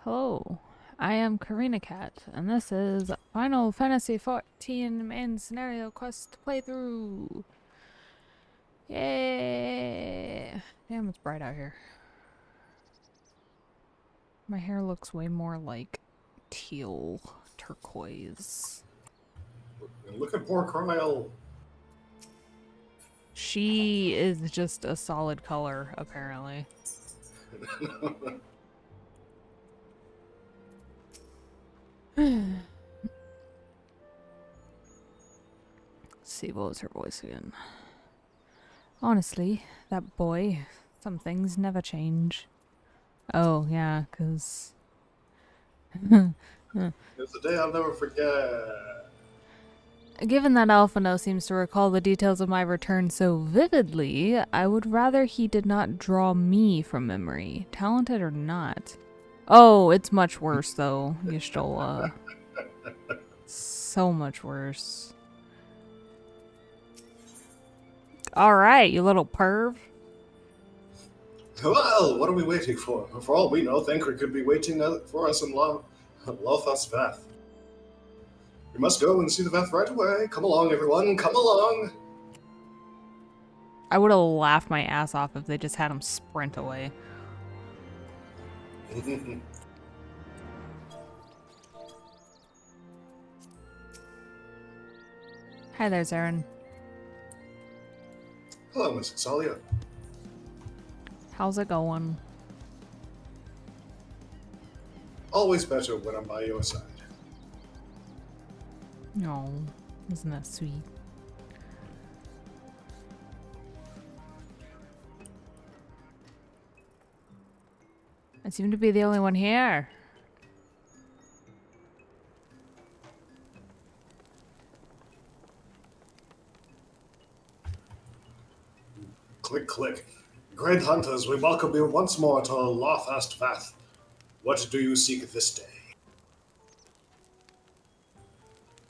Hello, I am koreina.kat, and this is Final Fantasy XIV main scenario quest playthrough. Yay! Damn, it's bright out here. My hair looks way more like teal turquoise. Look at poor Cryle. She is just a solid color, apparently. Let's see, what was her voice again? Honestly, that boy, some things never change. Oh, yeah, 'cause... It's a day I'll never forget. Given that Alphino seems to recall the details of my return so vividly, I would rather he did not draw me from memory, talented or not. Oh, it's much worse, though, Y'shtola. So much worse. Alright, you little perv. Well, what are we waiting for? For all we know, Thancred could be waiting for us in Lotha's Vath. We must go and see the Vath right away. Come along, everyone. Come along. I would have laughed my ass off if they just had him sprint away. Hi there, Zarin. Hello, Miss Xalia. How's it going? Always better when I'm by your side. Oh, isn't that sweet? I seem to be the only one here. Click, click. Great hunters, we welcome you once more to Lotha's Vath. What do you seek this day?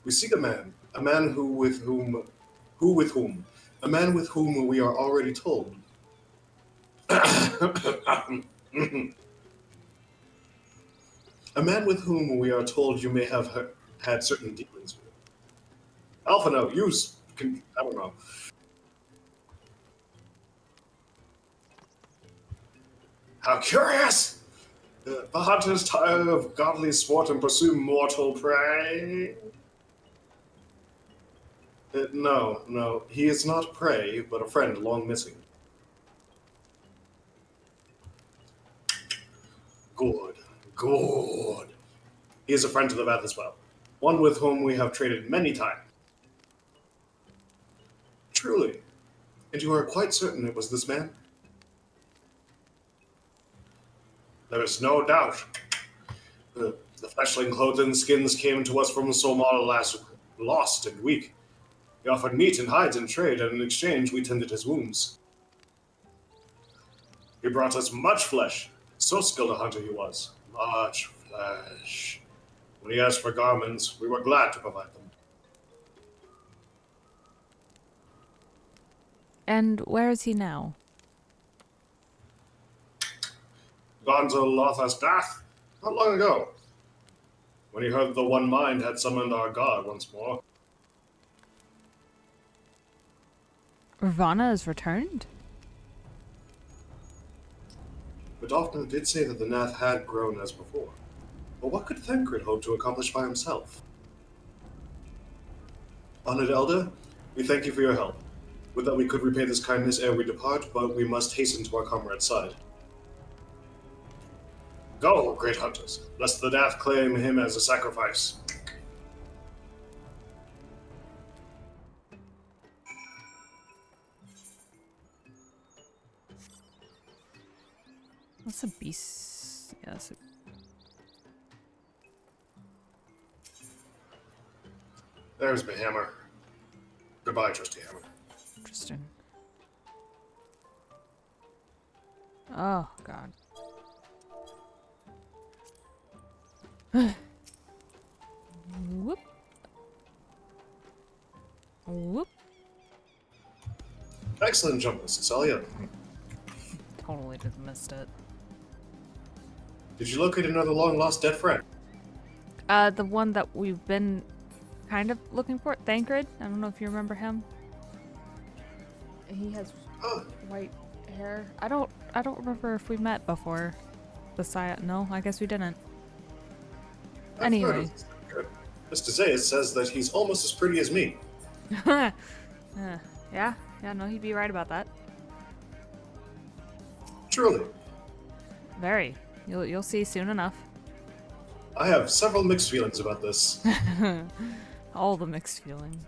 We seek a man with whom we are already told. A man with whom we are told you may have had certain dealings with. Alphino, I don't know. How curious! The hunters tire of godly sport and pursue mortal prey. No, he is not prey, but a friend long missing. Good. He is a friend to the Vath as well, one with whom we have traded many times. Truly. And you are quite certain it was this man? There is no doubt. The fleshling clothed in skins came to us from Somar last, lost and weak. He offered meat and hides in trade, and in exchange we tended his wounds. He brought us much flesh. So skilled a hunter he was. Much flesh. When he asked for garments, we were glad to provide them. And where is he now? Gone to Lotha's Dath not long ago, when he heard the One Mind had summoned our god once more. Ravana has returned? But Daphne did say that the Nath had grown as before. But what could Thancred hope to accomplish by himself? Honored Elder, we thank you for your help. Would that we could repay this kindness ere we depart, but we must hasten to our comrade's side. Go, great hunters, lest the Nath claim him as a sacrifice. That's a beast. Yeah, that's a... There's my hammer. Goodbye, trusty hammer. Interesting. Oh, God. Whoop. Whoop. Excellent jump, Miss Celia. Totally just missed it. Did you locate another long-lost dead friend? The one that we've been kind of looking for, Thancred. I don't know if you remember him. He has white hair. I don't remember if we met before. No, I guess we didn't. Anyway. Mr. Xaeus says that he's almost as pretty as me. Yeah, no, he'd be right about that. Truly. Very. You'll see soon enough. I have several mixed feelings about this. All the mixed feelings.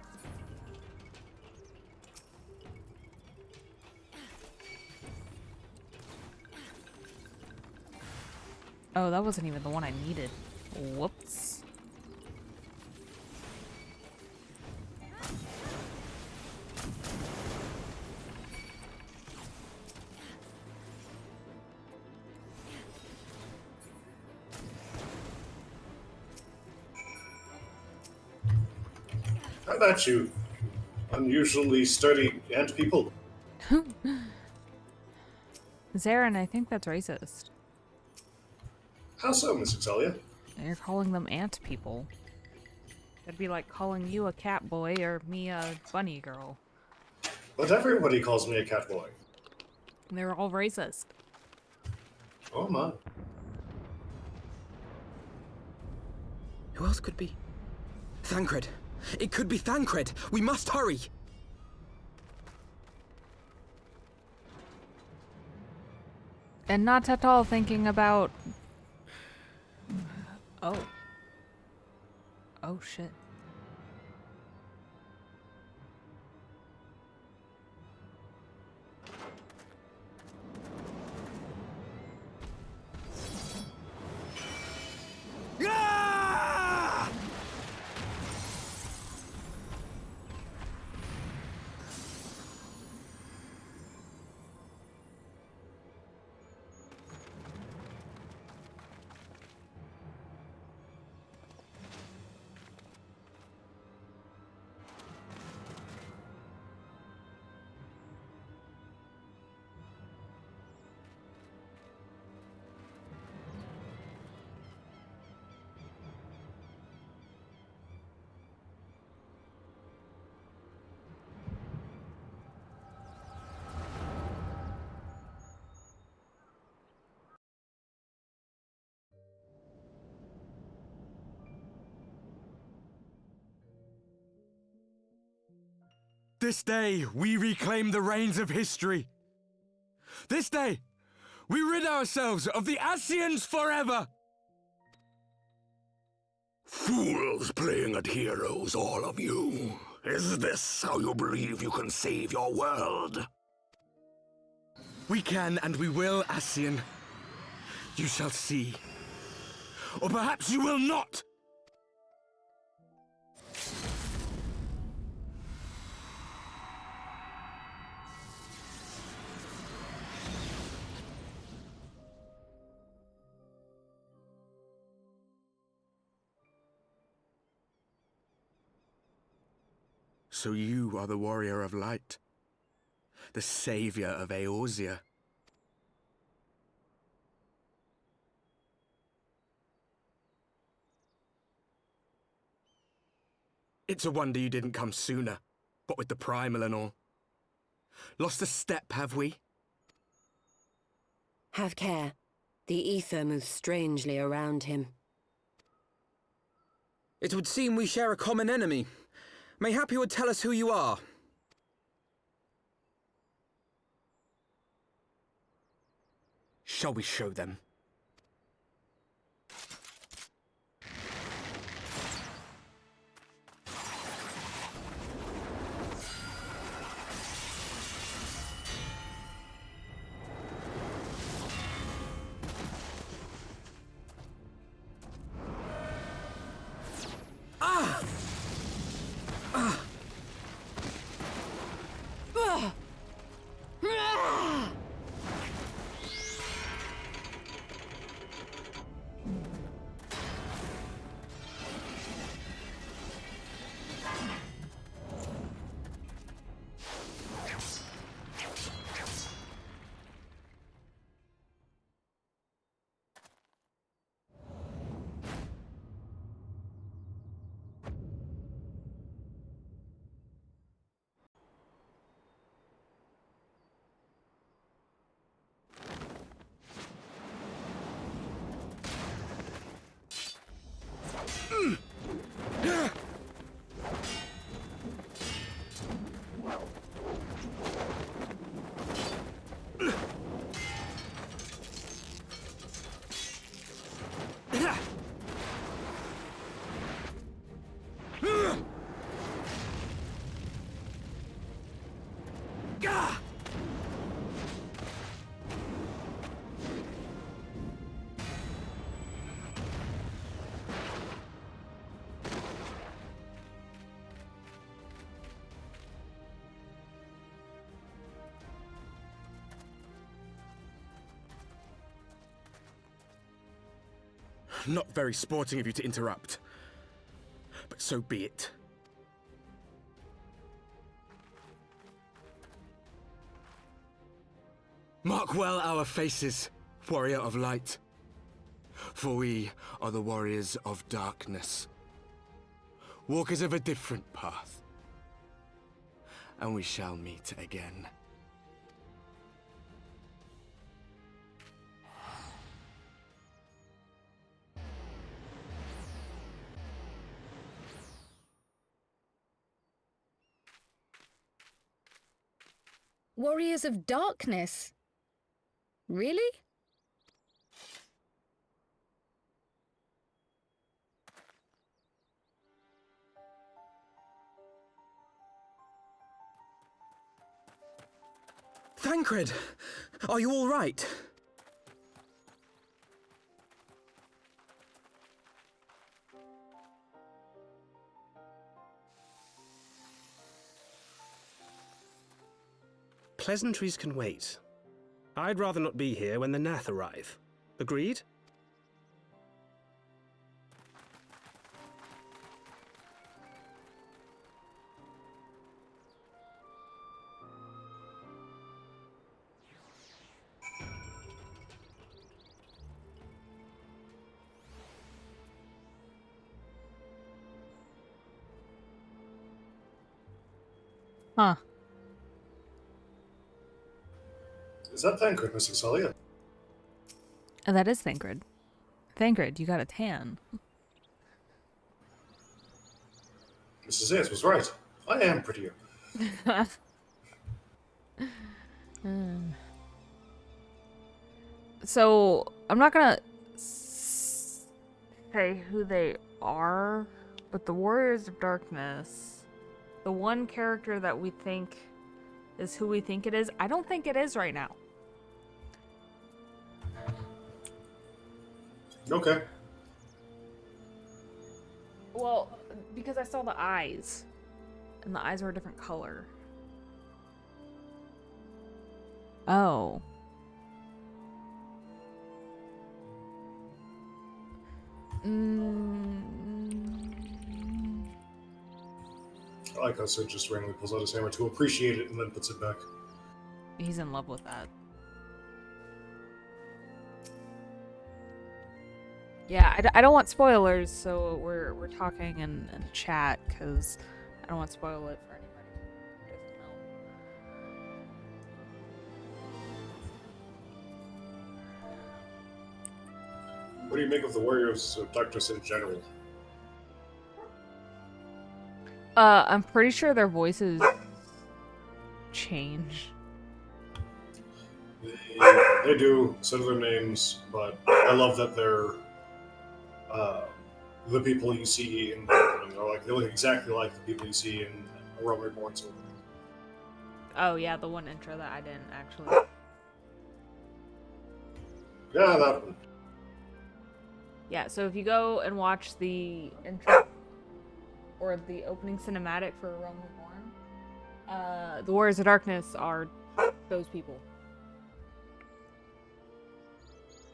Oh, that wasn't even the one I needed. Whoops. How about you? Unusually sturdy ant people. Zarin, I think that's racist. How so, Miss Excelia? You're calling them ant people. It'd be like calling you a cat boy or me a bunny girl. But everybody calls me a cat boy. They're all racist. Oh my. Who else could be? Thancred! It could be Thancred! We must hurry! And not at all thinking about... Oh. Oh shit. Ah! This day, we reclaim the reins of history. This day, we rid ourselves of the Ascians forever! Fools playing at heroes, all of you. Is this how you believe you can save your world? We can and we will, Ascian. You shall see. Or perhaps you will not! So you are the warrior of light, the savior of Eorzea. It's a wonder you didn't come sooner, what with the primal and all. Lost a step, have we? Have care. The ether moves strangely around him. It would seem we share a common enemy. Mayhap you would tell us who you are. Shall we show them? Not very sporting of you to interrupt. But so be it. Mark well our faces, warrior of light. For we are the warriors of darkness. Walkers of a different path. And we shall meet again. Warriors of Darkness? Really? Thancred! Are you all right? Pleasantries can wait. I'd rather not be here when the Nath arrive. Agreed? Huh. Is that Thancred, Mr. Sully? And that is Thancred. Thancred, you got a tan. Mrs. Xaeus was right. I am prettier. So, I'm not gonna say who they are, but the Warriors of Darkness, the one character that we think is who we think it is, I don't think it is right now. Okay. Well, because I saw the eyes, and the eyes were a different color. Oh. I like how Sid just randomly pulls out his hammer to appreciate it and then puts it back. He's in love with that. Yeah, I don't want spoilers, so we're talking in chat, because I don't want to spoil it for anybody who doesn't know. What do you make of the Warriors of Darkness in general? I'm pretty sure their voices change. They do, so do their names, but I love that they're the people you see in the opening. Or like, they look exactly like the people you see in A Realm Reborn's opening. Oh yeah, the one intro that I didn't actually. Yeah, that one. Yeah, so if you go and watch the intro or the opening cinematic for A Realm Reborn, the Warriors of Darkness are those people.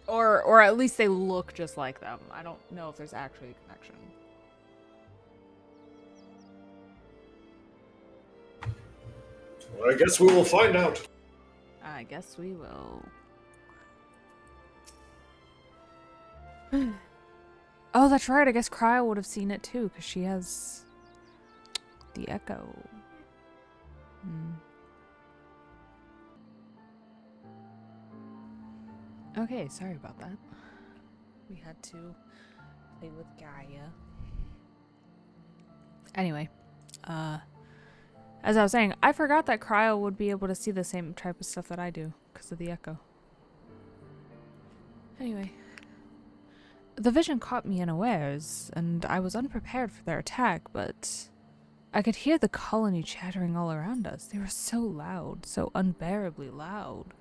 Or at least they look just like them. I don't know if there's actually a connection. Well, I guess we will find out. I guess we will. Oh, that's right. I guess Cryo would have seen it too, because she has the echo. Okay, sorry about that. We had to play with Gaia. Anyway, as I was saying, I forgot that Cryo would be able to see the same type of stuff that I do because of the echo. Anyway, the vision caught me unawares, and I was unprepared for their attack, but I could hear the colony chattering all around us. They were so loud, so unbearably loud.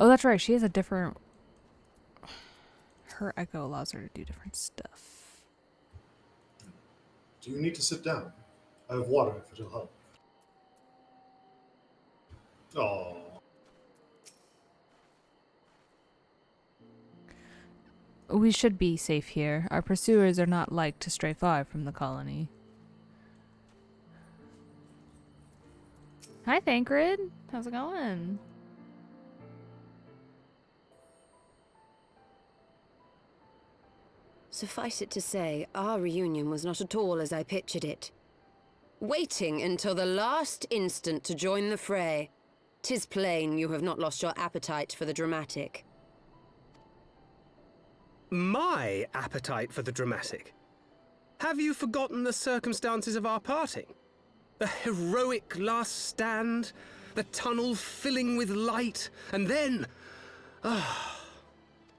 Oh, that's right. She has a different... Her echo allows her to do different stuff. Do you need to sit down? I have water if it'll help. Oh. We should be safe here. Our pursuers are not like to stray far from the colony. Hi, Thancred. How's it going? Suffice it to say, our reunion was not at all as I pictured it. Waiting until the last instant to join the fray. 'Tis plain you have not lost your appetite for the dramatic. My appetite for the dramatic? Have you forgotten the circumstances of our parting? The heroic last stand, the tunnel filling with light, and then...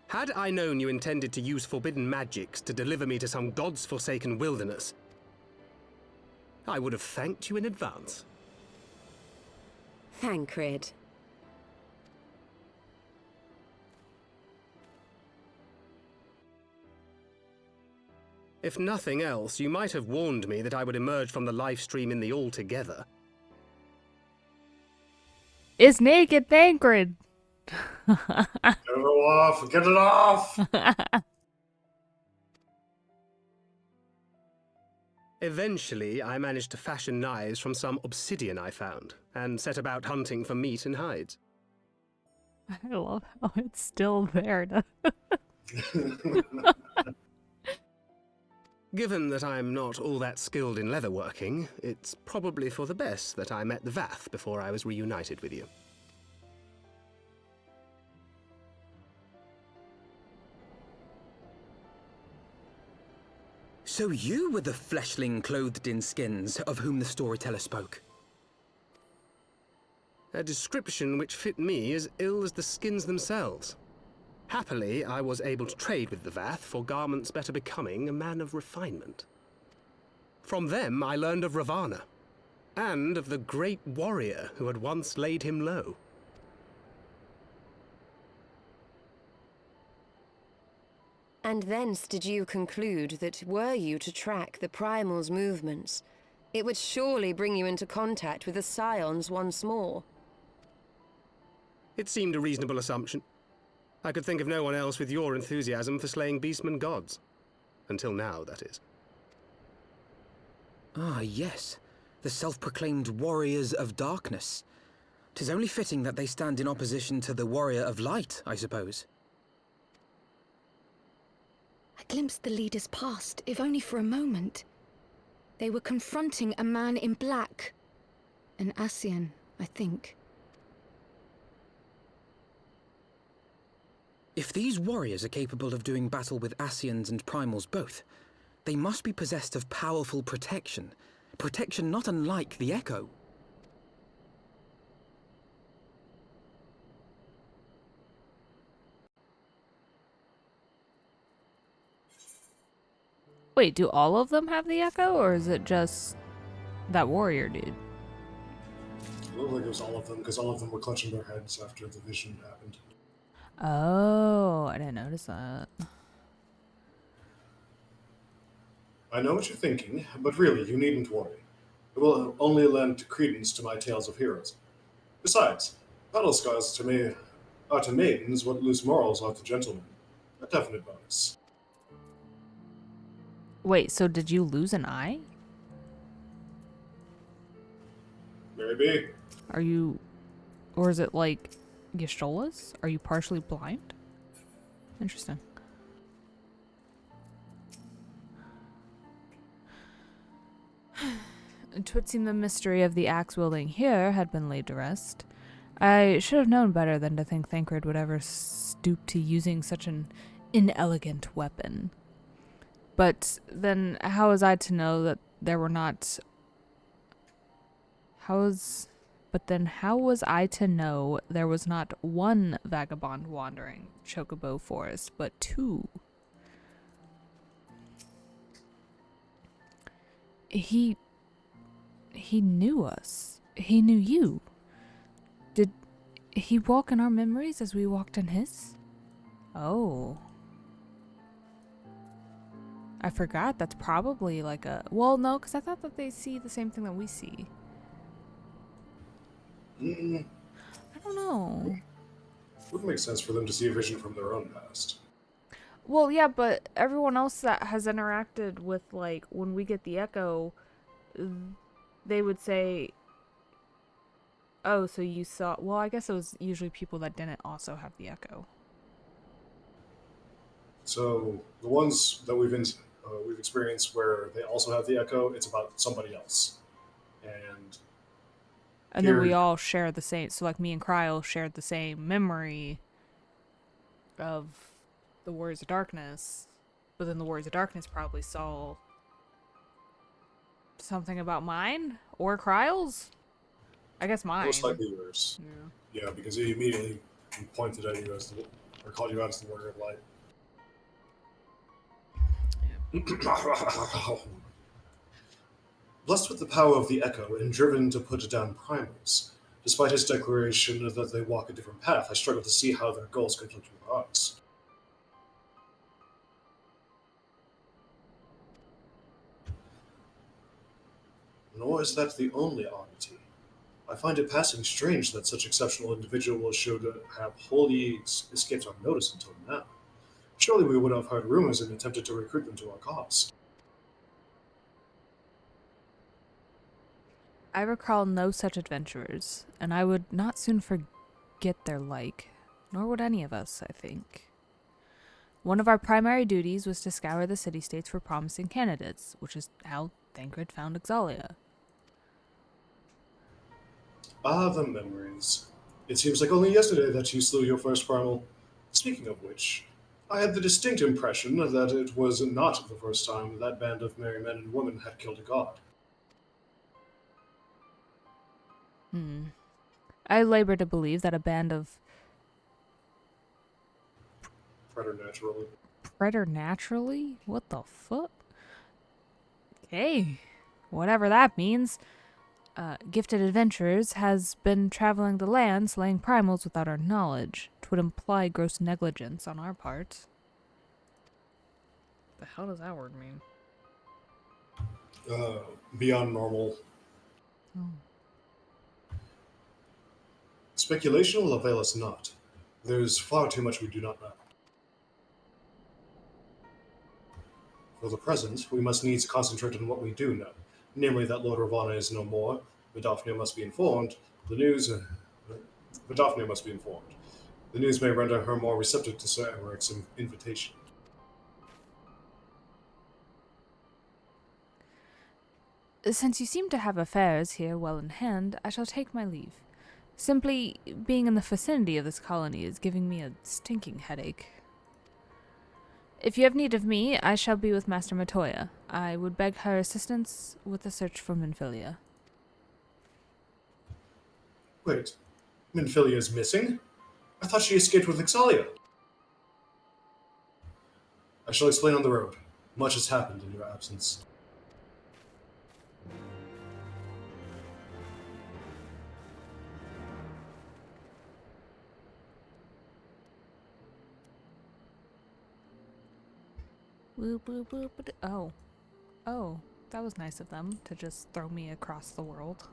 Had I known you intended to use forbidden magics to deliver me to some god's forsaken wilderness, I would have thanked you in advance. Thancred. If nothing else, you might have warned me that I would emerge from the life stream in the altogether. It's naked, Thancred! Get it off! Get it off! Eventually, I managed to fashion knives from some obsidian I found, and set about hunting for meat and hides. I love how it's still there. Given that I'm not all that skilled in leatherworking, it's probably for the best that I met the Vath before I was reunited with you. So you were the fleshling clothed in skins of whom the storyteller spoke? A description which fit me as ill as the skins themselves. Happily, I was able to trade with the Vath for garments better becoming a man of refinement. From them I learned of Ravana, and of the great warrior who had once laid him low. And thence did you conclude that were you to track the Primal's movements, it would surely bring you into contact with the Scions once more? It seemed a reasonable assumption. I could think of no one else with your enthusiasm for slaying beastmen gods. Until now, that is. Ah, yes. The self-proclaimed warriors of darkness. 'Tis only fitting that they stand in opposition to the warrior of light, I suppose. I glimpsed the leaders past, if only for a moment. They were confronting a man in black. An Ascian, I think. If these warriors are capable of doing battle with Ascians and Primals both, they must be possessed of powerful protection. Protection not unlike the Echo. Wait, do all of them have the Echo, or is it just that warrior dude? It looked like it was all of them, because all of them were clutching their heads after the vision happened. Oh, I didn't notice that. I know what you're thinking, but really, you needn't worry. It will only lend credence to my tales of heroes. Besides, battle scars to me are to maidens what loose morals are to gentlemen. A definite bonus. Wait, so did you lose an eye? Maybe. Are you... Or is it like Ystola's? Are you partially blind? Interesting. Twould seem the mystery of the axe-wielding here had been laid to rest. I should have known better than to think Thancred would ever stoop to using such an inelegant weapon. But then how was I to know that there were not... But then how was I to know there was not one vagabond wandering Chocobo Forest, but two? He knew us. He knew you. Did he walk in our memories as we walked in his? Oh. I forgot. That's probably like a... Well, no, because I thought that they see the same thing that we see. I don't know. Would make sense for them to see a vision from their own past. Well, yeah, but everyone else that has interacted with, like, when we get the echo, they would say, oh, so you saw... Well, I guess it was usually people that didn't also have the echo. So the ones that we've experienced where they also have the echo, it's about somebody else. And And then we all share the same... So, like, me and Cryle shared the same memory of the Warriors of Darkness. But then the Warriors of Darkness probably saw something about mine? Or Cryle's? I guess mine. most likely yours. Yeah. Yeah, because he immediately pointed at you as or called you out as the Warrior of Light. Blessed with the power of the echo and driven to put down primals, despite his declaration that they walk a different path, I struggle to see how their goals conflict with ours. Nor is that the only oddity. I find it passing strange that such exceptional individuals should have wholly escaped our notice until now. Surely we would have heard rumors and attempted to recruit them to our cause. I recall no such adventurers, and I would not soon forget their like, nor would any of us, I think. One of our primary duties was to scour the city-states for promising candidates, which is how Thancred found Xaeus. Ah, the memories. It seems like only yesterday that you slew your first primal. Speaking of which, I had the distinct impression that it was not the first time that band of merry men and women had killed a god. I labor to believe that a band of Preternaturally. preternaturally? What the fuck? Hey, whatever that means. Gifted adventurers has been traveling the land slaying primals without our knowledge. 'Twould imply gross negligence on our part. The hell does that word mean? Beyond normal. Oh. Speculation will avail us not. There's far too much we do not know. For the present, we must needs concentrate on what we do know, namely that Lord Ravana is no more. Vidofnir must be informed. Vidofnir must be informed. The news may render her more receptive to Sir Emeric's invitation. Since you seem to have affairs here well in hand, I shall take my leave. Simply being in the vicinity of this colony is giving me a stinking headache. If you have need of me, I shall be with Master Matoya. I would beg her assistance with the search for Minfilia. Wait, Minfilia is missing? I thought she escaped with Ixalia. I shall explain on the road. Much has happened in your absence. Boop, boop, boop, boop. Oh. Oh, that was nice of them to just throw me across the world.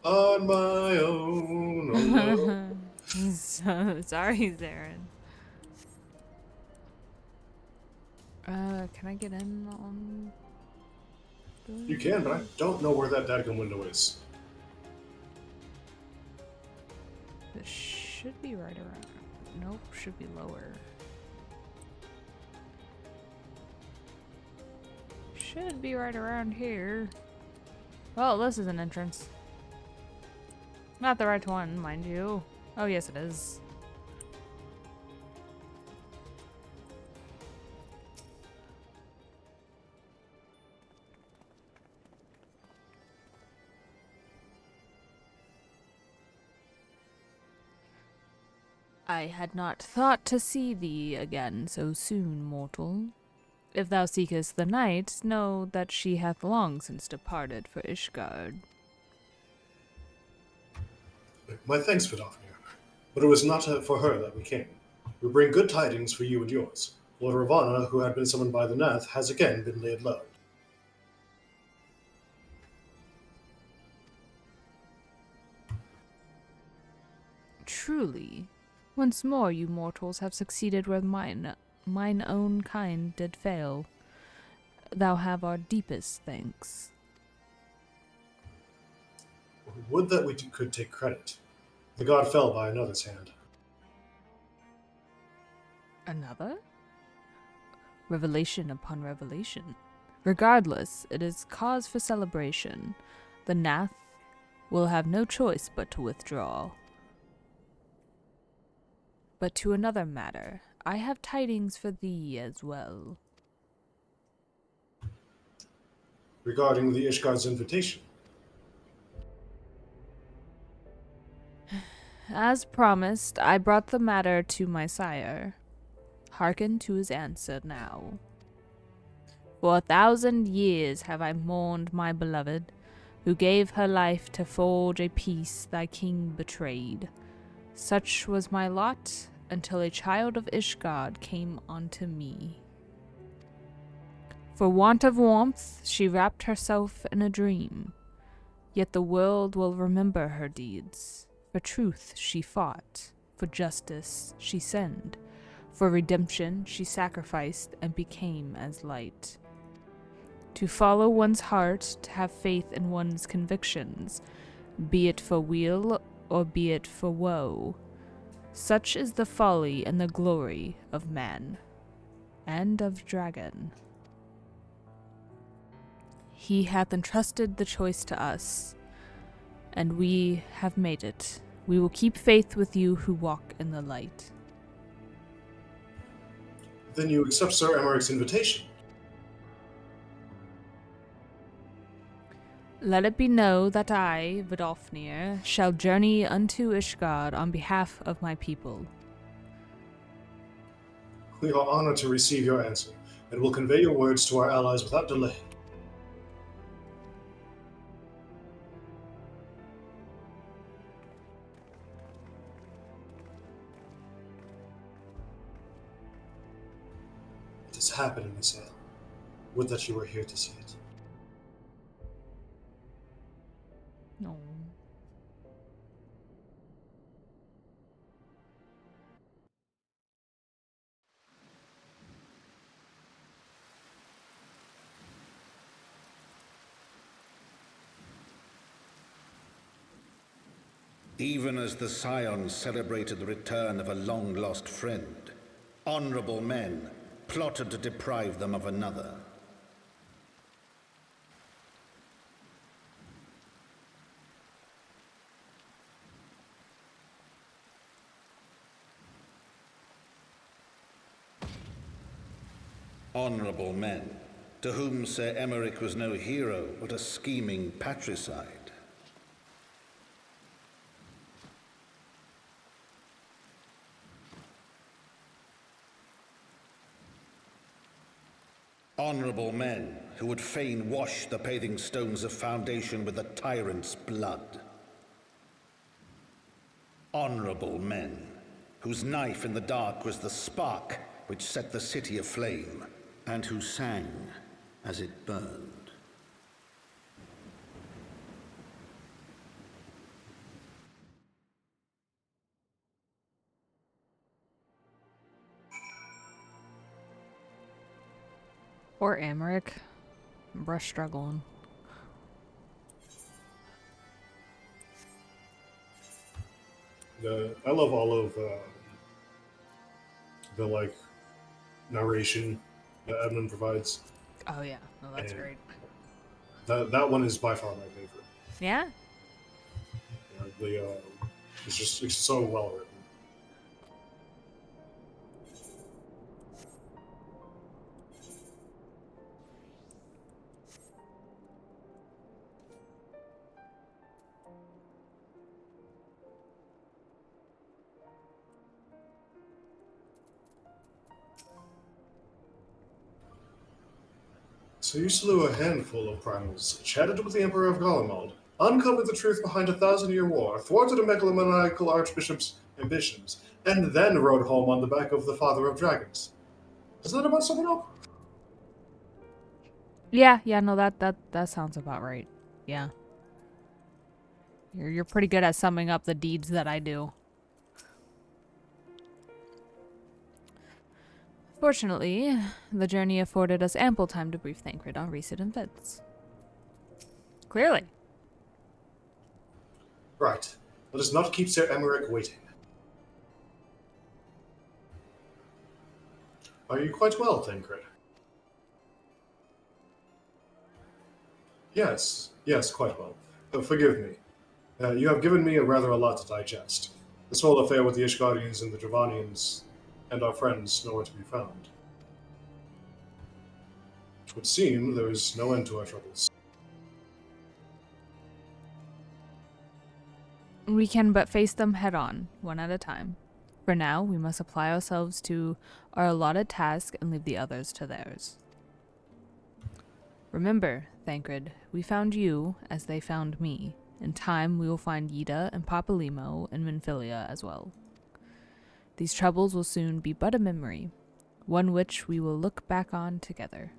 On my own. Oh no. Sorry, Zarin. Can I get in on... You can, but I don't know where that dadgum window is. It should be right around... Nope, should be lower. Should be right around here. Well, this is an entrance. Not the right one, mind you. Oh, yes, it is. I had not thought to see thee again so soon, mortal. If thou seekest the night, know that she hath long since departed for Ishgard. My thanks, Vidofnir. But it was not for her that we came. We bring good tidings for you and yours. Lord Ravana, who had been summoned by the Nath, has again been laid low. Truly, Once more, you mortals have succeeded where mine own kind did fail. Thou have our deepest thanks. Would that we could take credit. The god fell by another's hand. Another? Revelation upon revelation. Regardless, it is cause for celebration. The Nath will have no choice but to withdraw. But to another matter, I have tidings for thee as well. Regarding the Ishgard's invitation. As promised, I brought the matter to my sire. Hearken to his answer now. For 1,000 years have I mourned my beloved, who gave her life to forge a peace thy king betrayed. Such was my lot until a child of Ishgard came unto me. For want of warmth, she wrapped herself in a dream. Yet the world will remember her deeds. For truth she fought, for justice she sinned, for redemption she sacrificed and became as light. To follow one's heart, to have faith in one's convictions, be it for weal or be it for woe. Such is the folly and the glory of man, and of dragon. He hath entrusted the choice to us, and we have made it. We will keep faith with you who walk in the light. Then you accept Sir Emeric's invitation. Let it be known that I, Vidofnir, shall journey unto Ishgard on behalf of my people. We are honored to receive your answer, and will convey your words to our allies without delay. It has happened, Misael. Would that you were here to see it. No. Even as the Scions celebrated the return of a long-lost friend, honorable men plotted to deprive them of another. Honorable men, to whom Sir Emeric was no hero, but a scheming patricide. Honorable men who would fain wash the paving stones of foundation with the tyrant's blood. Honorable men whose knife in the dark was the spark which set the city aflame, and who sang as it burned. Or Emeric. Brush struggling. I love all of the narration that Edmund provides. Oh yeah, no, that's And great. That one is by far my favorite. Yeah? It's so well written. So you slew a handful of primals, chatted with the Emperor of Garlemald, uncovered the truth behind a 1,000-year war, thwarted a megalomaniacal archbishop's ambitions, and then rode home on the back of the Father of Dragons. Is that about something else? Yeah, no, that sounds about right. Yeah. You're pretty good at summing up the deeds that I do. Fortunately, the journey afforded us ample time to brief Thancred on recent events. Clearly. Right. Let us not keep Sir Emmerich waiting. Are you quite well, Thancred? Yes, quite well. Forgive me. You have given me rather a lot to digest. This whole affair with the Ishgardians and the Dravanians and our friends nowhere to be found. It would seem there is no end to our troubles. We can but face them head on, one at a time. For now, we must apply ourselves to our allotted task and leave the others to theirs. Remember, Thancred, we found you as they found me. In time, we will find Yida and Papalimo and Minfilia as well. These troubles will soon be but a memory, one which we will look back on together.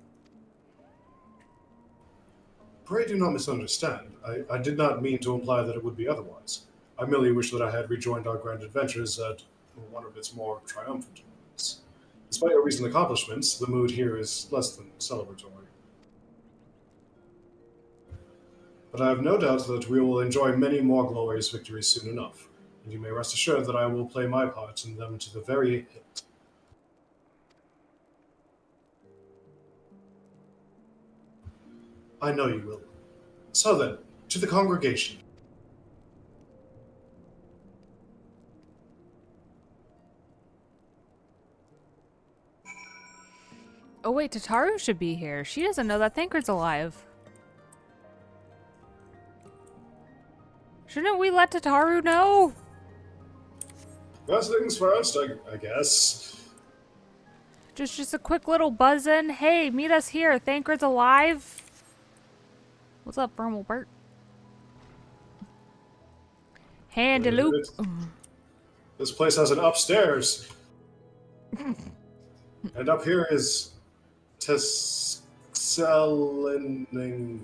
Pray do not misunderstand. I did not mean to imply that it would be otherwise. I merely wish that I had rejoined our grand adventures at one of its more triumphant moments. Despite our recent accomplishments, the mood here is less than celebratory. But I have no doubt that we will enjoy many more glorious victories soon enough, and you may rest assured that I will play my part in them to the very hilt. I know you will. So then, to the congregation. Oh wait, Tataru should be here. She doesn't know that Thancred's alive. Shouldn't we let Tataru know? First things first, I guess. Just a quick little buzz in. Hey, meet us here. Thancred's alive. What's up, Bert? Handy loop. This place has an upstairs. And up here is Tesselingion.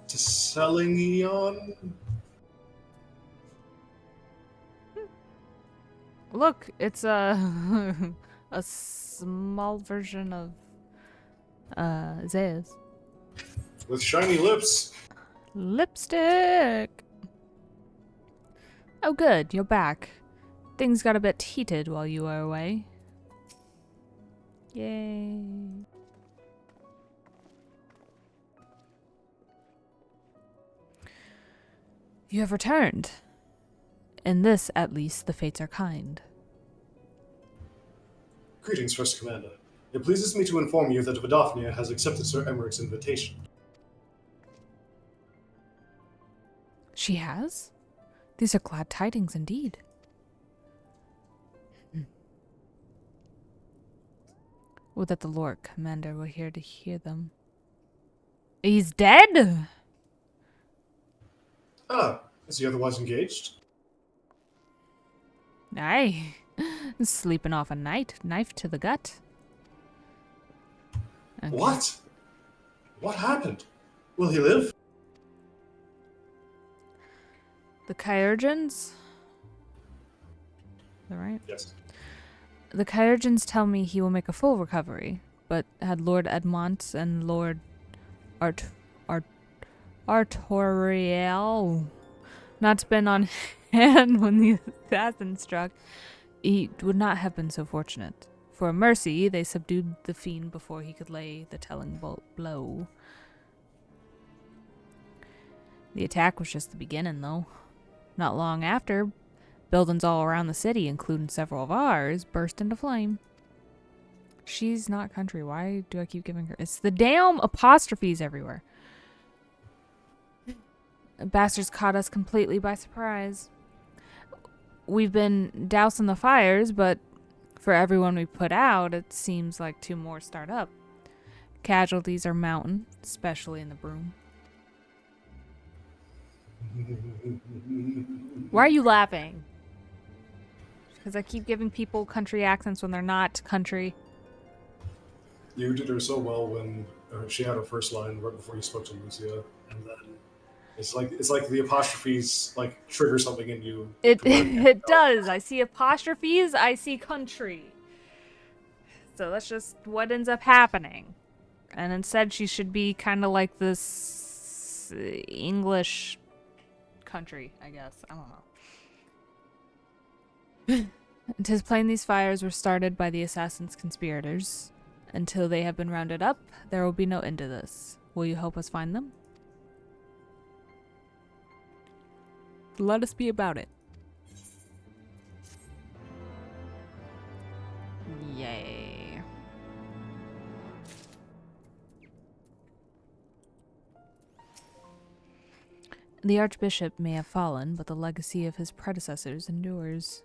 Tesselingion? Look, it's a a small version of Xaeus. With shiny lips. Lipstick. Oh good, you're back. Things got a bit heated while you were away. Yay. You have returned. In this, at least, the fates are kind. Greetings, First Commander. It pleases me to inform you that Vidafnia has accepted Sir Emmerich's invitation. She has? These are glad tidings indeed. Would that the Lord Commander were here to hear them. He's dead? Ah, is he otherwise engaged? Aye. Sleeping off a night, knife to the gut. Okay. What? What happened? Will he live? The Kyurgens? Is that right? Yes. The Kyurgens tell me he will make a full recovery, but had Lord Edmont and Lord Artoriel not been on hand when the assassin struck, he would not have been so fortunate. For mercy, they subdued the fiend before he could lay the telling blow. The attack was just the beginning, though. Not long after, buildings all around the city, including several of ours, burst into flame. She's not country. Why do I keep giving her? It's the damn apostrophes everywhere. Bastards caught us completely by surprise. We've been dousing the fires, but for everyone we put out, it seems like 2 more start up. Casualties are mounting, especially in the broom. Why are you laughing? Because I keep giving people country accents when they're not country. You did her so well when she had her first line right before you spoke to Lucia, and then it's like the apostrophes like trigger something in you. It does. I see apostrophes. I see country. So that's just what ends up happening. And instead she should be kind of like this English country, I guess. I don't know. 'Tis plain these fires were started by the assassin's conspirators. Until they have been rounded up, there will be no end to this. Will you help us find them? Let us be about it. Yay. The Archbishop may have fallen, but the legacy of his predecessors endures.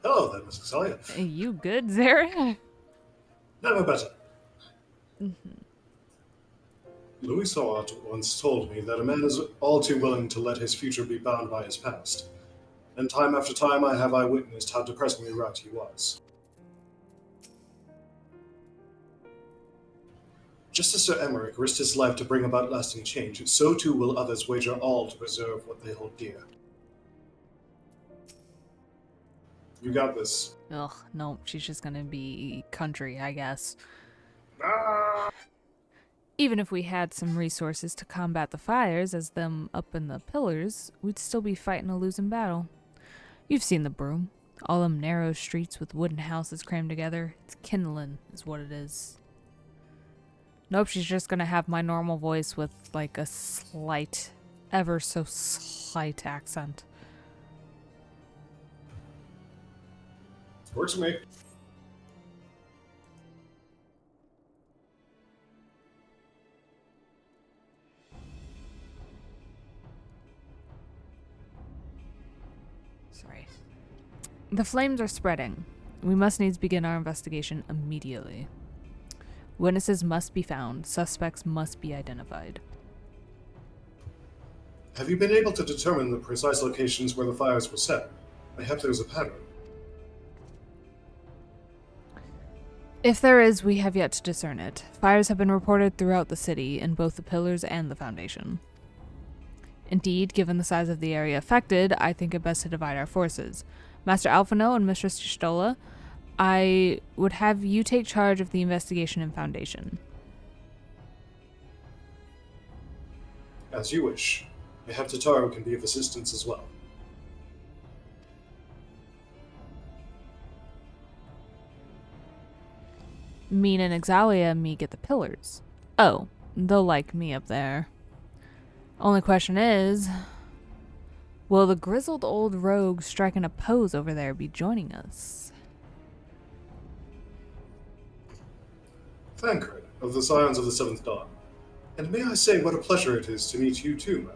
Hello there, Miss Xaeus. You good, Zara? Never better. Louis Sawat once told me that a man is all too willing to let his future be bound by his past. And time after time I have eyewitnessed how depressingly right he was. Just as Sir Emmerich risked his life to bring about lasting change, so too will others wager all to preserve what they hold dear. You got this. Ugh, no, she's just gonna be country, I guess. Even if we had some resources to combat the fires as them up in the pillars, we'd still be fighting a losing battle. You've seen the Broom. All them narrow streets with wooden houses crammed together. It's kindling, is what it is. Nope, she's just gonna have my normal voice with, like, a slight, ever so slight accent. Works for me. Sorry. The flames are spreading. We must needs begin our investigation immediately. Witnesses must be found. Suspects must be identified. Have you been able to determine the precise locations where the fires were set? Mayhap there's a pattern. If there is, we have yet to discern it. Fires have been reported throughout the city, in both the pillars and the foundation. Indeed, given the size of the area affected, I think it best to divide our forces. Master Alphino and Mistress Stola, I would have you take charge of the investigation and foundation. As you wish. Mayhap Tataru can be of assistance as well. Mean and Exalia and me get the pillars. Oh, they'll like me up there. Only question is, will the grizzled old rogue striking a pose over there be joining us? Thancred, of the Scions of the Seventh Dawn. And may I say what a pleasure it is to meet you too,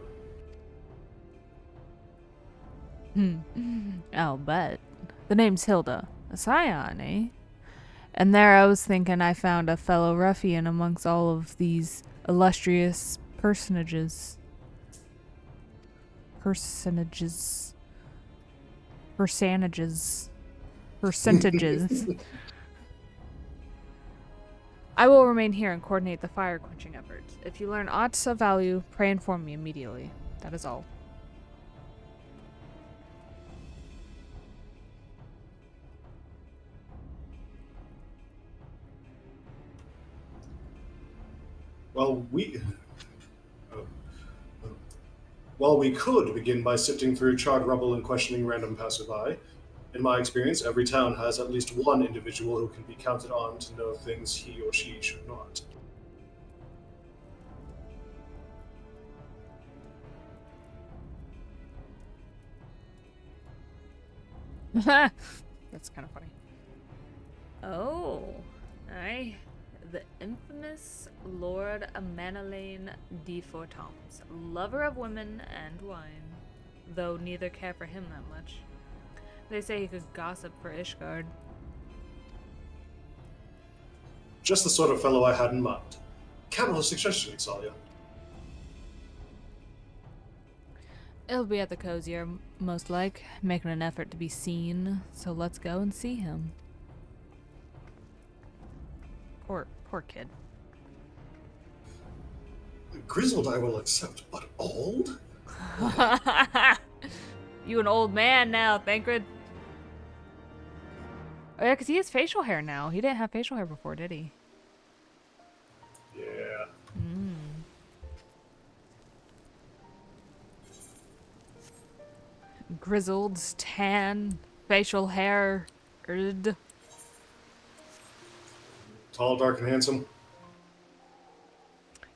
madam. I'll bet. The name's Hilda. A scion, eh? And there I was thinking I found a fellow ruffian amongst all of these illustrious personages. Percentages. I will remain here and coordinate the fire quenching efforts. If you learn aught of value, pray inform me immediately. That is all. Well, we could begin by sifting through charred rubble and questioning random passerby. In my experience, every town has at least one individual who can be counted on to know things he or she should not. That's kind of funny. Oh, the infamous Lord Manalaine de Fortams, lover of women and wine, though neither care for him that much. They say he could gossip for Ishgard. Just the sort of fellow I had in mind. Capital suggestion, Xalia. It'll be at the Cozier, most like, making an effort to be seen, so let's go and see him. Poor kid. Grizzled I will accept, but old? You an old man now, Thancred. Oh yeah, because he has facial hair now. He didn't have facial hair before, did he? Yeah. Grizzled, tan, facial hair. Tall, dark, and handsome.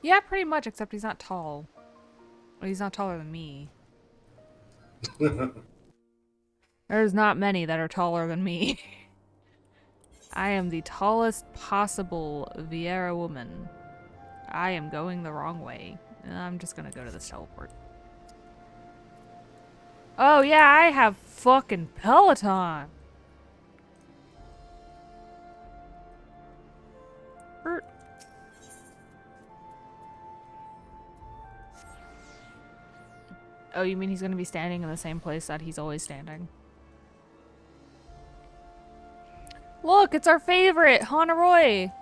Yeah, pretty much, except he's not tall. Well, he's not taller than me. There's not many that are taller than me. I am the tallest possible Vieira woman. I am going the wrong way. I'm just gonna go to this teleport. Oh yeah, I have fucking Peloton. Oh, you mean he's gonna be standing in the same place that he's always standing? Look, it's our favorite, Honoroi.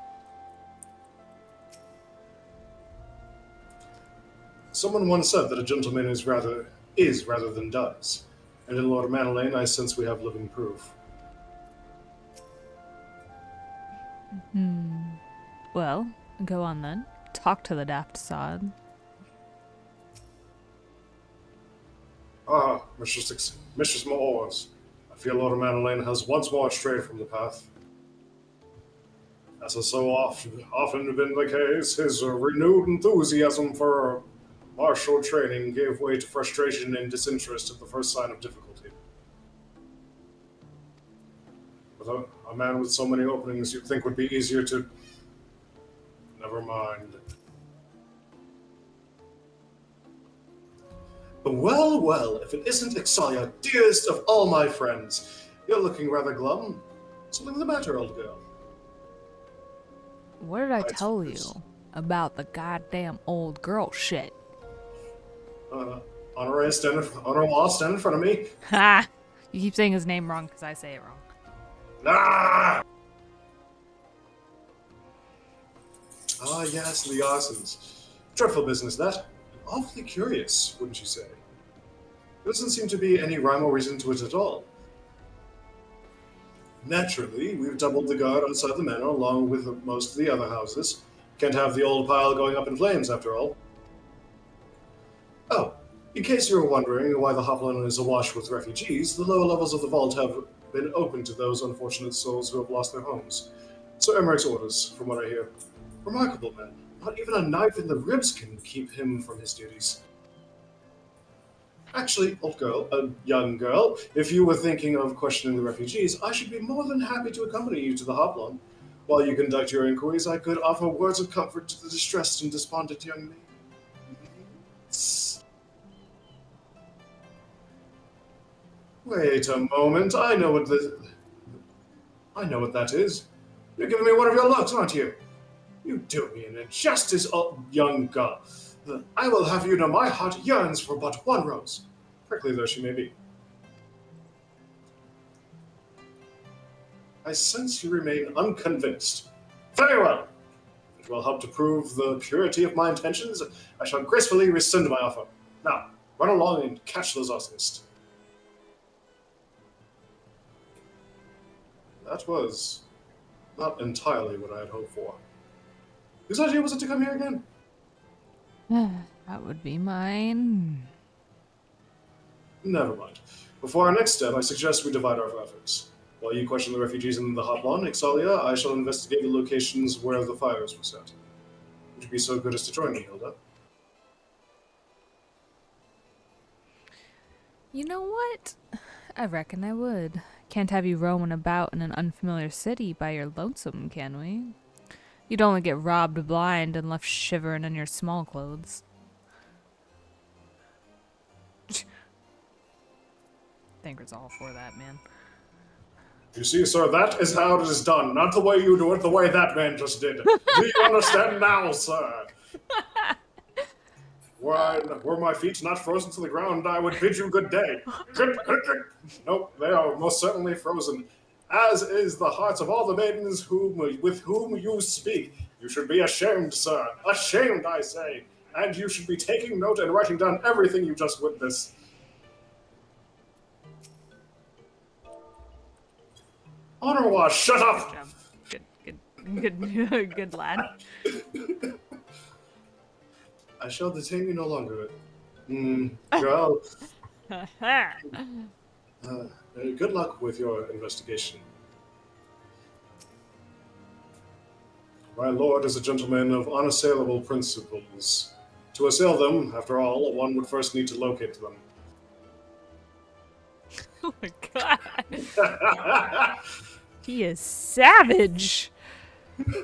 Someone once said that a gentleman is rather than does. And in Lord Manolane, I sense we have living proof. Well, go on then. Talk to the daft sod. Ah, Mistress Moors. I fear Lord Manolane has once more strayed from the path. As has so often been the case, his renewed enthusiasm for martial training gave way to frustration and disinterest at the first sign of difficulty. With a man with so many openings you'd think would be easier to... Never mind. Well, well, if it isn't Ixalia, dearest of all my friends. You're looking rather glum. Something the matter, old girl? What did I tell you about the goddamn old girl shit? Honor law, stand in front of me. Ha! You keep saying his name wrong because I say it wrong. Ah! Ah, yes, the arsons. Dreadful business, that. Awfully curious, wouldn't you say? There doesn't seem to be any rhyme or reason to it at all. Naturally, we've doubled the guard outside the manor along with most of the other houses. Can't have the old pile going up in flames, after all. Oh, in case you were wondering why the Hoplon is awash with refugees, the lower levels of the vault have been open to those unfortunate souls who have lost their homes. So Emeric's orders, from what I hear. Remarkable man. Not even a knife in the ribs can keep him from his duties. Actually, young girl, if you were thinking of questioning the refugees, I should be more than happy to accompany you to the Hoplon. While you conduct your inquiries, I could offer words of comfort to the distressed and despondent young maids. Wait a moment, I know what that is. You're giving me one of your looks, aren't you? You do me an injustice, young girl. I will have you know my heart yearns for but one rose, prickly though she may be. I sense you remain unconvinced. Very well. If it will help to prove the purity of my intentions, I shall gracefully rescind my offer. Now, run along and catch those arsonists. That was not entirely what I had hoped for. Whose idea was it to come here again? That would be mine. Never mind. Before our next step, I suggest we divide our efforts. While you question the refugees in the Hoplon, Ixalia, I shall investigate the locations where the fires were set. Would you be so good as to join me, Hilda? You know what? I reckon I would. Can't have you roaming about in an unfamiliar city by your lonesome, can we? You'd only get robbed blind and left shivering in your small clothes. Thancred's all for that, man. You see, sir, that is how it is done. Not the way you do it, the way that man just did. Do you understand now, sir? Were my feet not frozen to the ground, I would bid you good day. Nope, they are most certainly frozen. As is the hearts of all the maidens with whom you speak. You should be ashamed, sir. Ashamed, I say. And you should be taking note and writing down everything you just witnessed. Honor Watch, shut up! Good lad. I shall detain you no longer. Well, good luck with your investigation. My lord is a gentleman of unassailable principles. To assail them, after all, one would first need to locate them. Oh my god. He is savage.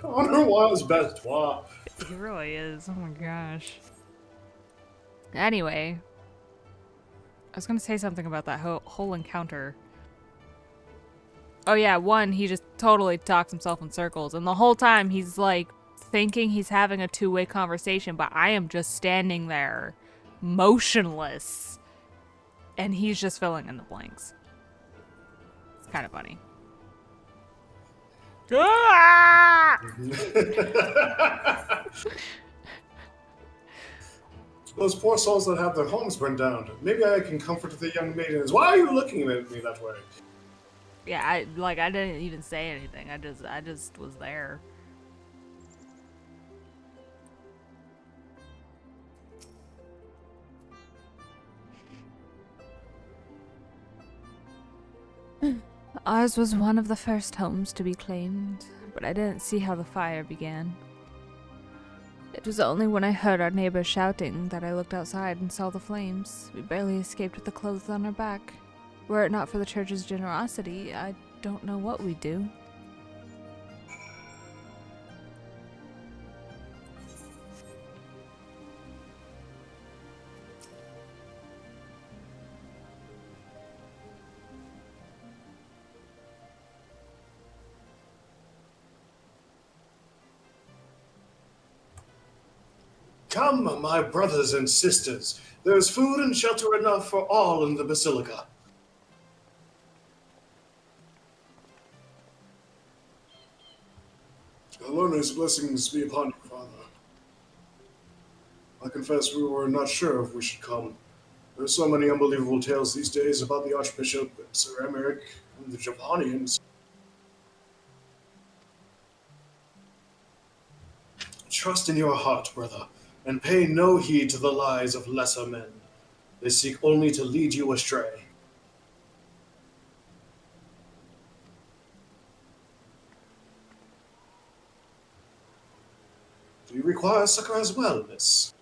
Honor was best. Wow. He really is. Oh my gosh. Anyway, I was gonna say something about that whole encounter. Oh yeah, one, he just totally talks himself in circles, and the whole time he's like thinking he's having a two-way conversation, but I am just standing there, motionless, and he's just filling in the blanks. It's kind of funny. Ah! Those poor souls that have their homes burned down. Maybe I can comfort the young maidens. Why are you looking at me that way? Yeah, I didn't even say anything. I just was there. Ours was one of the first homes to be claimed, but I didn't see how the fire began. It was only when I heard our neighbors shouting that I looked outside and saw the flames. We barely escaped with the clothes on our back. Were it not for the church's generosity, I don't know what we'd do. Come, my brothers and sisters. There is food and shelter enough for all in the basilica. Alona's blessings be upon you, Father. I confess we were not sure if we should come. There are so many unbelievable tales these days about the Archbishop, Sir Emmerich, and the Japanians. Trust in your heart, brother, and pay no heed to the lies of lesser men. They seek only to lead you astray. Do you require succor as well, miss?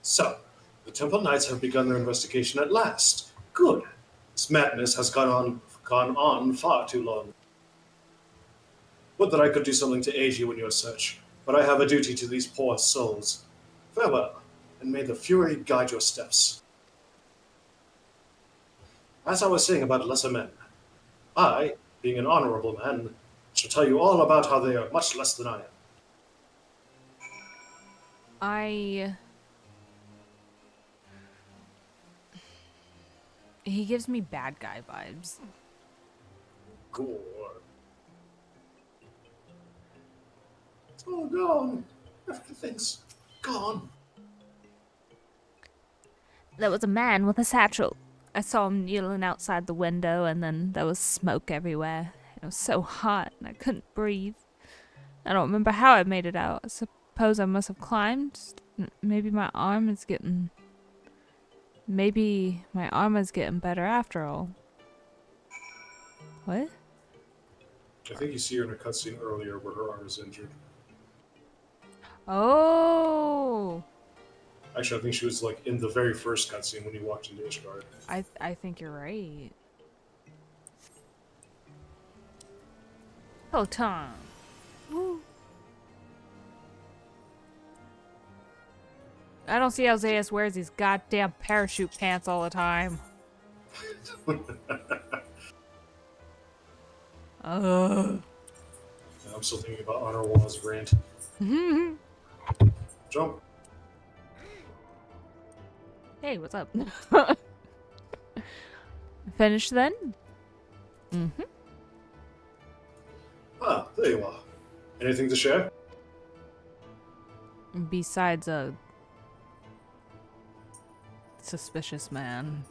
So, the Temple Knights have begun their investigation at last. Good. This madness has gone on far too long. Would that I could do something to aid you in your search, but I have a duty to these poor souls. Farewell, and may the Fury guide your steps. As I was saying about lesser men, I, being an honorable man, shall tell you all about how they are much less than I am. He gives me bad guy vibes. Gore. It's all gone. Everything's gone. There was a man with a satchel. I saw him kneeling outside the window, and then there was smoke everywhere. It was so hot, and I couldn't breathe. I don't remember how I made it out. I suppose I must have climbed. Maybe my arm is getting better after all. What? I think you see her in a cutscene earlier where her arm is injured. Oh! Actually, I think she was like in the very first cutscene when you walked into Ishgard. I think you're right. Oh, Tom. Woo. I don't see how Xaeus wears these goddamn parachute pants all the time. I'm still thinking about Honor Wall's rant. Jump. Hey, what's up? Finished then? Ah, there you are. Anything to share? Besides a suspicious man.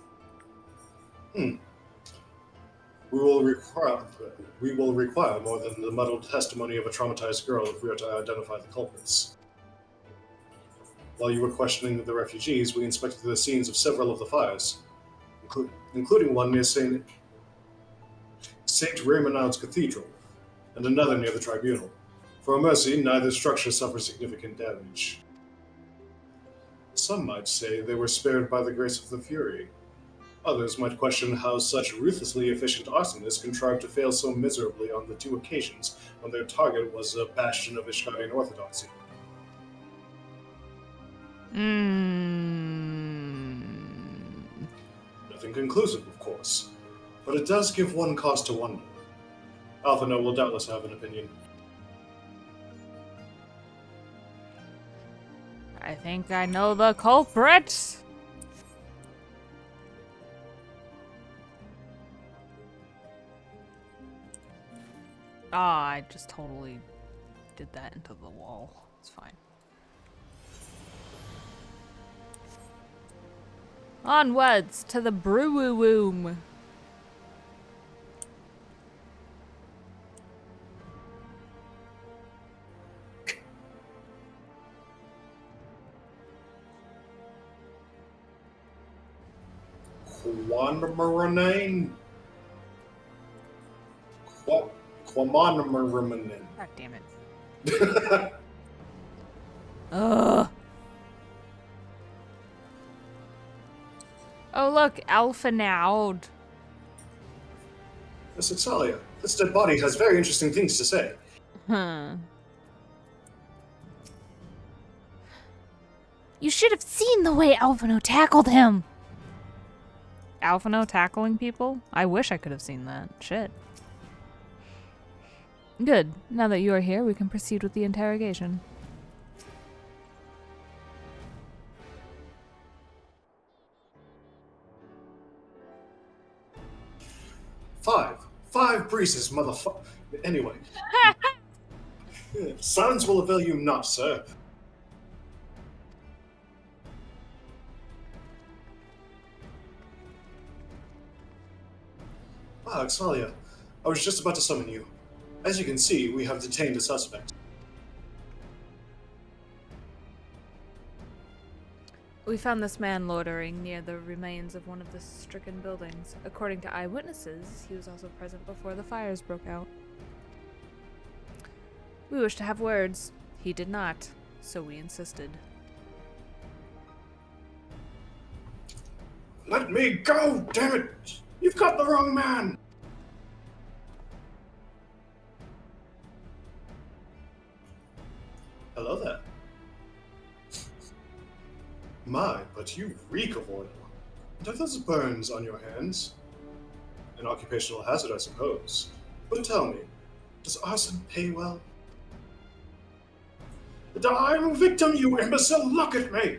We will require more than the muddled testimony of a traumatized girl if we are to identify the culprits. While you were questioning the refugees, we inspected the scenes of several of the fires, including one near Saint Raymond's Cathedral, and another near the tribunal. For a mercy, neither structure suffered significant damage. Some might say they were spared by the grace of the Fury. Others might question how such ruthlessly efficient arsonists contrived to fail so miserably on the 2 occasions when their target was a bastion of Ishgardian orthodoxy. Nothing conclusive, of course, but it does give one cause to wonder. Alphino will doubtless have an opinion. I think I know the culprit. Ah, I just totally did that into the wall. It's fine. Onwards to the brew-room. Quandamaranain? Quamanamaranin. God damn it. Ugh. Oh look, Alpha now. Miss Ixalia, this dead body has very interesting things to say. Huh. You should have seen the way Alphino tackled him. Alphino tackling people? I wish I could have seen that. Shit. Good. Now that you are here, we can proceed with the interrogation. Five breezes, motherfucker. Anyway. Silence will avail you not, sir. Ah, Ixalia. I was just about to summon you. As you can see, we have detained a suspect. We found this man loitering near the remains of one of the stricken buildings. According to eyewitnesses, he was also present before the fires broke out. We wished to have words. He did not, so we insisted. Let me go, damn it! You've got the wrong man! Hello there. My, but you reek of oil. And are those burns on your hands? An occupational hazard, I suppose. But tell me, does arson pay well? I'm a victim, you imbecile! Look at me!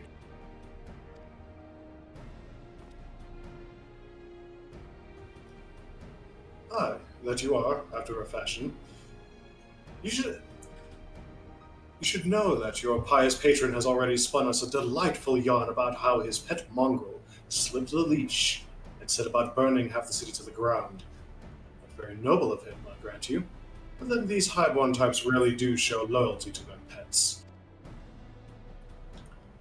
Aye, that you are, after a fashion. You should know that your pious patron has already spun us a delightful yarn about how his pet mongrel slipped the leash and set about burning half the city to the ground. Not very noble of him, I grant you. But then these highborn types really do show loyalty to their pets.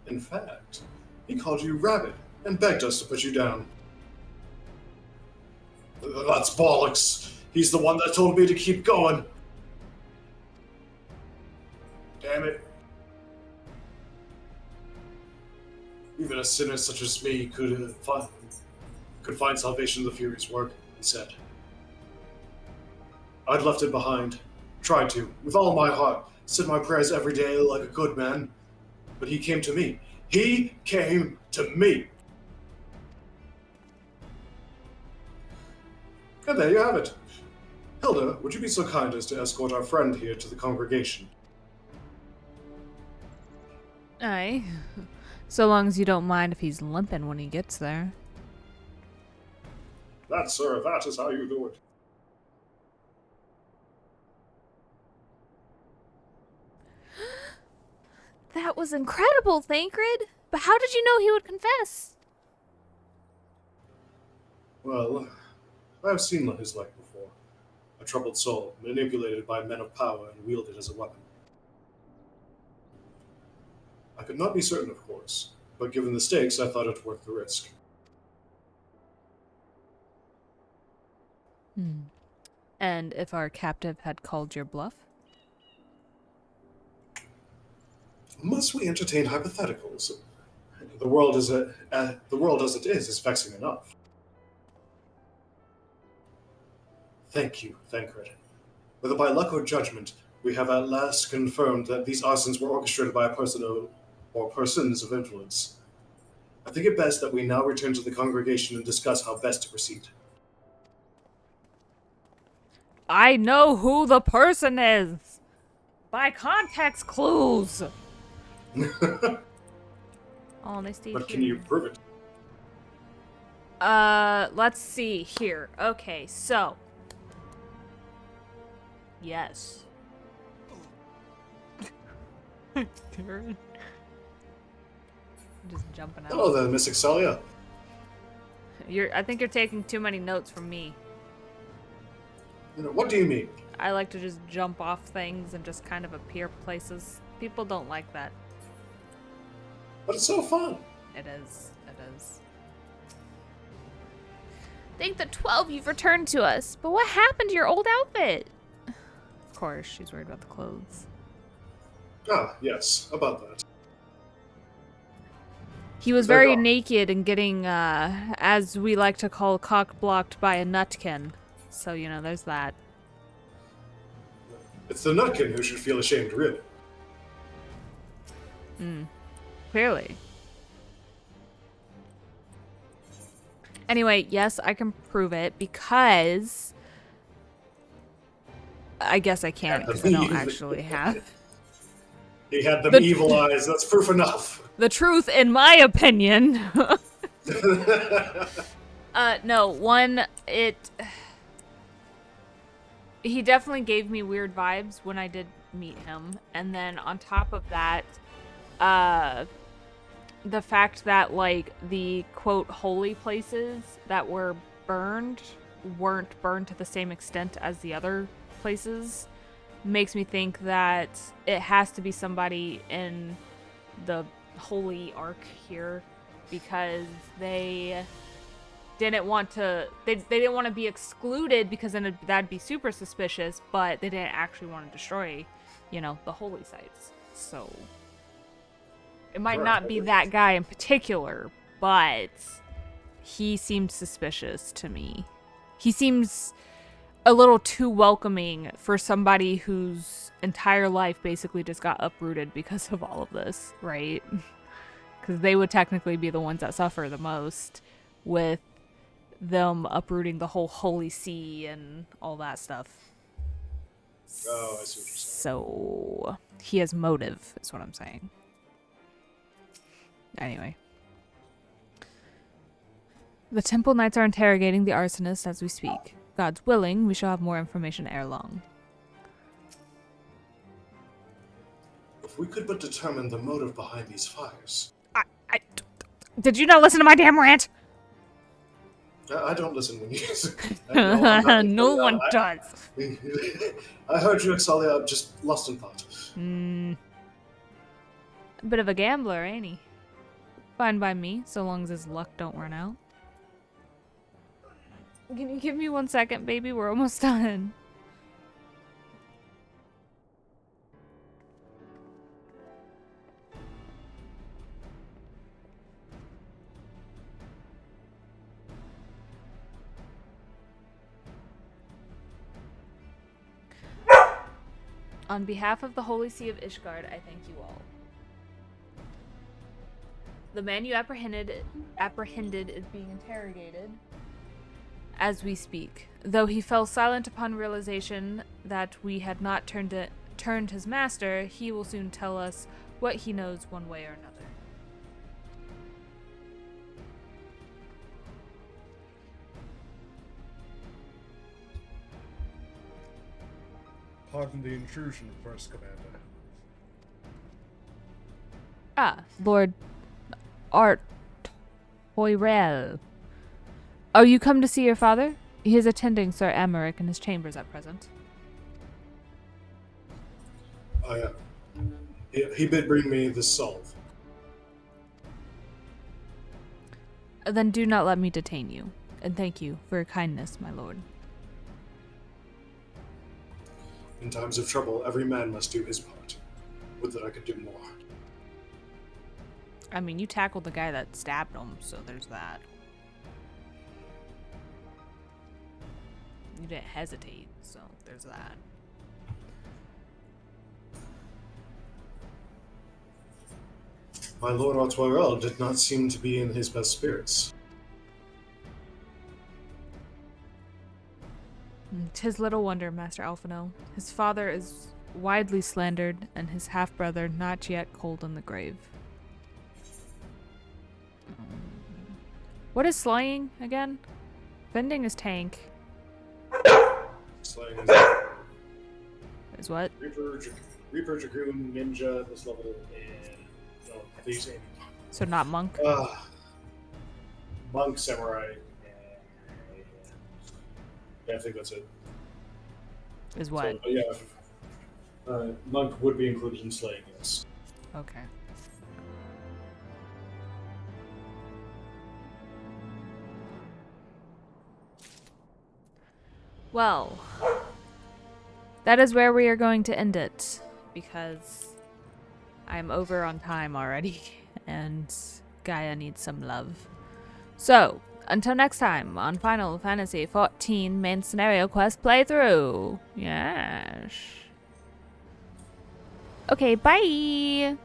In fact, he called you rabid and begged us to put you down. That's bollocks. He's the one that told me to keep going. Damn it. Even a sinner such as me could find salvation in the Fury's work, he said. I'd left it behind. Tried to, with all my heart. Said my prayers every day like a good man. But he came to me. He came to me. And there you have it. Hilda, would you be so kind as to escort our friend here to the congregation? Aye. So long as you don't mind if he's limping when he gets there. That, sir, that is how you do it. was incredible, Thancred. But how did you know he would confess? Well, I have seen his like before. A troubled soul, manipulated by men of power and wielded as a weapon. I could not be certain, of course, but given the stakes, I thought it worth the risk. And if our captive had called your bluff? Must we entertain hypotheticals? The world as it is vexing enough. Thank you, Thancred. Whether by luck or judgment, we have at last confirmed that these arsons were orchestrated by a person or persons of influence. I think it best that we now return to the congregation and discuss how best to proceed. I know who the person is! By context clues! Honesty. But can you prove it? Let's see here. Okay, so. Yes. Darren. Just jumping out. Hello there, Miss Excelia. I think you're taking too many notes from me. What do you mean? I like to just jump off things and just kind of appear places. People don't like that. But it's so fun. It is. It is. Thank the 12 you've returned to us. But what happened to your old outfit? Of course, she's worried about the clothes. Ah, yes, about that. He was very naked and getting, as we like to call, cock-blocked by a Nutkin. So, you know, there's that. It's the Nutkin who should feel ashamed, really. Clearly. Anyway, yes, I can prove it because I guess I can't because I don't actually have. He had them evil eyes. That's proof enough. The truth, in my opinion. No, one, he definitely gave me weird vibes when I did meet him. And then on top of that, the fact that, like, the, quote, holy places that were burned weren't burned to the same extent as the other places makes me think that it has to be somebody in the holy arc here because they didn't want to they didn't want to be excluded because then that'd be super suspicious, but they didn't actually want to destroy, you know, the holy sites. So it might not be that guy in particular, but he seemed suspicious to me. He seems a little too welcoming for somebody whose entire life basically just got uprooted because of all of this, right? Because they would technically be the ones that suffer the most with them uprooting the whole holy see and all that stuff. Oh, I see what you're saying. So he has motive, is what I'm saying. Anyway. The Temple Knights are interrogating the arsonist as we speak. God's willing, we shall have more information ere long. If we could but determine the motive behind these fires. Did you not listen to my damn rant? I don't listen when you... No one does. I heard you, Excelia. I'm just lost in thought. A bit of a gambler, ain't he? Fine by me, so long as his luck don't run out. Can you give me 1 second, baby? We're almost done. On behalf of the Holy See of Ishgard, I thank you all. The man you apprehended is being interrogated as we speak. Though he fell silent upon realization that we had not turned his master, he will soon tell us what he knows one way or another. Pardon the intrusion, First Commander. Ah, Lord Art Hoyrel. Oh, you come to see your father? He is attending Sir Amaric in his chambers at present. He bid bring me this salve. Then do not let me detain you. And thank you for your kindness, my lord. In times of trouble, every man must do his part. Would that I could do more. I mean, you tackled the guy that stabbed him, so there's that. You didn't hesitate, so there's that. My Lord Artoirel did not seem to be in his best spirits. 'Tis little wonder, Master Alphino. His father is widely slandered, and his half-brother not yet cold in the grave. What is slaying again? Vending is tank. Slaying Is what? Reaper, Dragoon, Ninja, this level, and these ain't. So not monk? Monk, Samurai, and yeah, I think that's it. Is what? So, yeah, Monk would be included in slaying, yes. Okay. Well, that is where we are going to end it, because I'm over on time already, and Gaia needs some love. So, until next time on Final Fantasy XIV Main Scenario Quest Playthrough. Yes. Okay, bye!